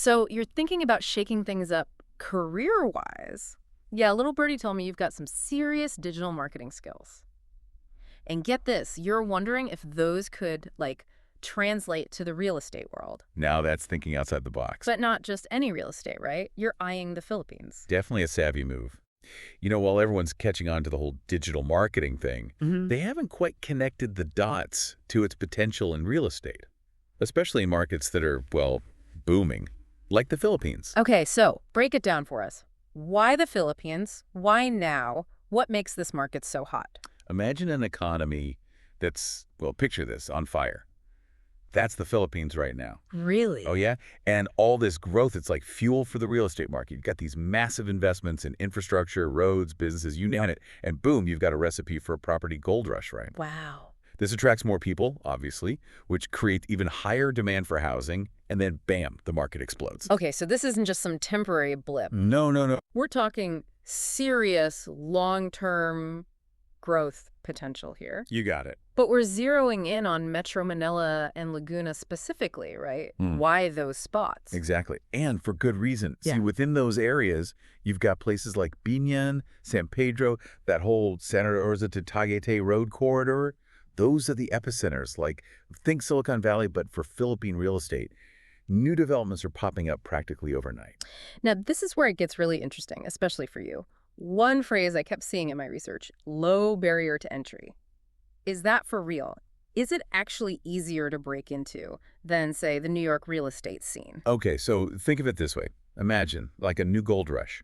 So you're thinking about shaking things up career-wise. Yeah, little birdie told me you've got some serious digital marketing skills. And get this, you're wondering if those could, like, translate to the real estate world. Now that's thinking outside the box. But not just any real estate, right? You're eyeing the Philippines. Definitely a savvy move. While everyone's catching on to the whole digital marketing thing, they haven't quite connected the dots to its potential in real estate, especially in markets that are, well, booming, like the Philippines. Okay, so break it down for us. Why the Philippines? Why now? What makes this market so hot? Imagine an economy that's, well, picture this, on fire. That's the Philippines right now. Really? Oh, yeah? And all this growth, it's like fuel for the real estate market. You've got these massive investments in infrastructure, roads, businesses, you name it. And boom, you've got a recipe for a property gold rush, right? Wow. This attracts more people, obviously, which creates even higher demand for housing. And then, bam, the market explodes. Okay, so this isn't just some temporary blip. No, no, no. We're talking serious long-term growth potential here. You got it. But we're zeroing in on Metro Manila and Laguna specifically, right? Why those spots? Exactly. And for good reason. Yeah. See, within those areas, you've got places like Biñan, San Pedro, that whole Santa Rosa to Tagaytay road corridor. Those are the epicenters. Like, think Silicon Valley, but for Philippine real estate. New developments are popping up practically overnight. Now, this is where it gets really interesting, especially for you. One phrase I kept seeing in my research, low barrier to entry. Is that for real? Is it actually easier to break into than, say, the New York real estate scene? Okay, so think of it this way. Imagine, like a new gold rush.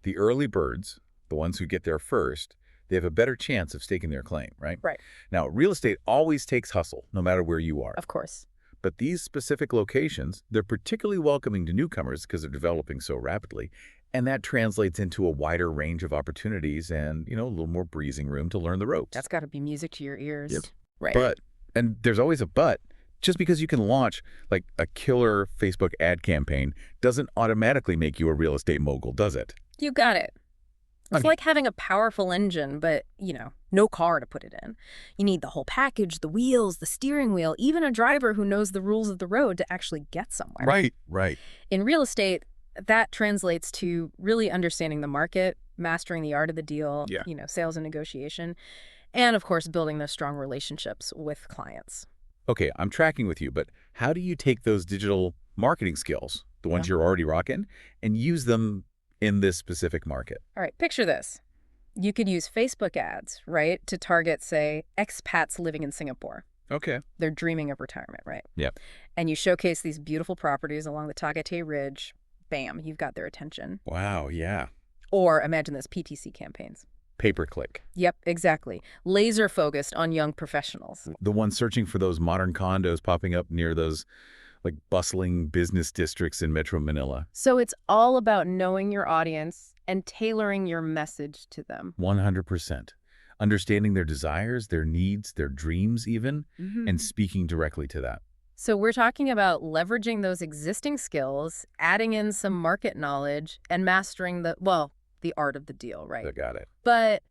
The early birds, the ones who get there first, they have a better chance of staking their claim, right? Right. Now, real estate always takes hustle, no matter where you are. Of course. But these specific locations, they're particularly welcoming to newcomers because they're developing so rapidly. And that translates into a wider range of opportunities and, a little more breathing room to learn the ropes. That's got to be music to your ears. Yep. Right. But, and there's always a but, just because you can launch like a killer Facebook ad campaign doesn't automatically make you a real estate mogul, does it? You got it. It's Okay. like having a powerful engine, but, no car to put it in. You need the whole package, the wheels, the steering wheel, even a driver who knows the rules of the road to actually get somewhere. Right. In real estate, that translates to really understanding the market, mastering the art of the deal, Yeah. Sales and negotiation, and, of course, building those strong relationships with clients. Okay, I'm tracking with you, but how do you take those digital marketing skills, the ones you're already rocking, and use them in this specific market? All right, picture this. You could use Facebook ads, right, to target, say, expats living in Singapore. Okay. They're dreaming of retirement, right? Yep. And you showcase these beautiful properties along the Tagaytay Ridge. Bam, you've got their attention. Wow, yeah. Or imagine this, PTC campaigns. Pay-per-click. Yep, exactly. Laser focused on young professionals. The ones searching for those modern condos popping up near those like bustling business districts in Metro Manila. So it's all about knowing your audience and tailoring your message to them. 100%. Understanding their desires, their needs, their dreams even, and speaking directly to that. So we're talking about leveraging those existing skills, adding in some market knowledge, and mastering the art of the deal, right? I got it. But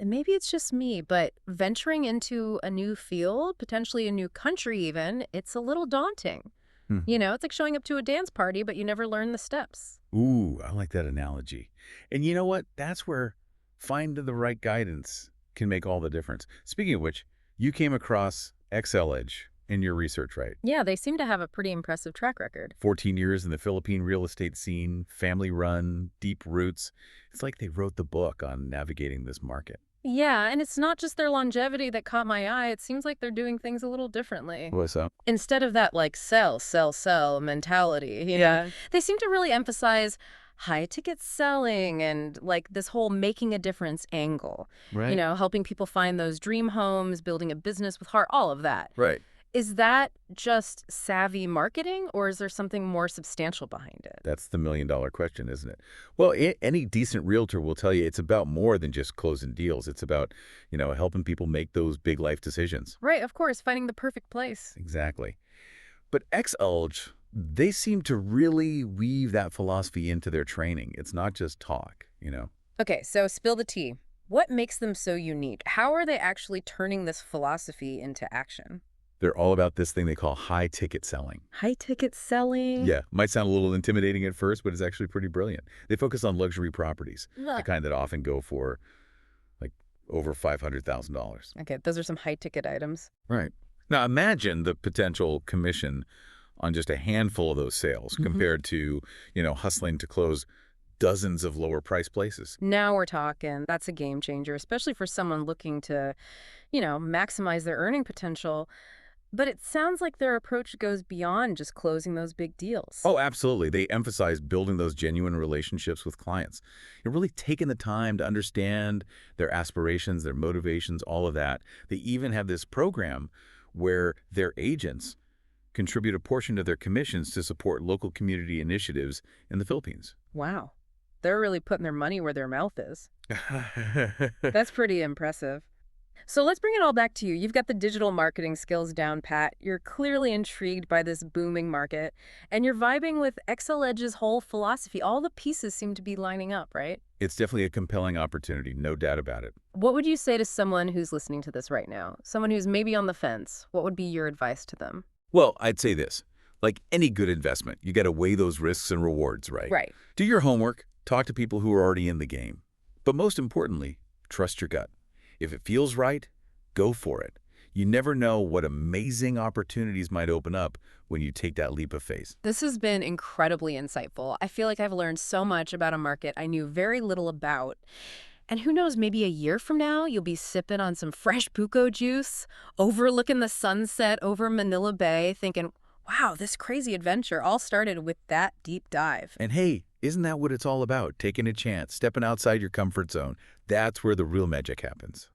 maybe it's just me, but venturing into a new field, potentially a new country even, it's a little daunting. It's like showing up to a dance party, but you never learn the steps. Ooh, I like that analogy. And you know what? That's where finding the right guidance can make all the difference. Speaking of which, you came across ExcelEdge in your research, right? Yeah, they seem to have a pretty impressive track record. 14 years in the Philippine real estate scene, family-run, deep roots. It's like they wrote the book on navigating this market. Yeah, and it's not just their longevity that caught my eye. It seems like they're doing things a little differently. What's up? Instead of that, like, sell, sell, sell mentality, they seem to really emphasize high-ticket selling and, like, this whole making a difference angle. Right. Helping people find those dream homes, building a business with heart, all of that. Right. Is that just savvy marketing, or is there something more substantial behind it? That's the million-dollar question, isn't it? Well, any decent realtor will tell you it's about more than just closing deals. It's about, helping people make those big life decisions. Right, of course, finding the perfect place. Exactly. But ExcelEdge, they seem to really weave that philosophy into their training. It's not just talk, Okay, so spill the tea. What makes them so unique? How are they actually turning this philosophy into action? They're all about this thing they call high-ticket selling. High-ticket selling? Yeah, might sound a little intimidating at first, but it's actually pretty brilliant. They focus on luxury properties, the Ugh. kind that often go for, like, over $500,000. Okay, those are some high-ticket items. Right. Now, imagine the potential commission on just a handful of those sales compared to, hustling to close dozens of lower-priced places. Now we're talking. That's a game changer, especially for someone looking to, maximize their earning potential. But it sounds like their approach goes beyond just closing those big deals. Oh, absolutely. They emphasize building those genuine relationships with clients. You're really taking the time to understand their aspirations, their motivations, all of that. They even have this program where their agents contribute a portion of their commissions to support local community initiatives in the Philippines. Wow. They're really putting their money where their mouth is. That's pretty impressive. So let's bring it all back to you. You've got the digital marketing skills down pat. You're clearly intrigued by this booming market, and you're vibing with ExcelEdge's whole philosophy. All the pieces seem to be lining up, right? It's definitely a compelling opportunity, no doubt about it. What would you say to someone who's listening to this right now? Someone who's maybe on the fence. What would be your advice to them? Well, I'd say this. Like any good investment, you got to weigh those risks and rewards, right? Right. Do your homework, talk to people who are already in the game. But most importantly, trust your gut. If it feels right, go for it. You never know what amazing opportunities might open up when you take that leap of faith. This has been incredibly insightful. I feel like I've learned so much about a market I knew very little about. And who knows, maybe a year from now, you'll be sipping on some fresh buko juice, overlooking the sunset over Manila Bay, thinking, wow, this crazy adventure all started with that deep dive. And hey, isn't that what it's all about? Taking a chance, stepping outside your comfort zone. That's where the real magic happens.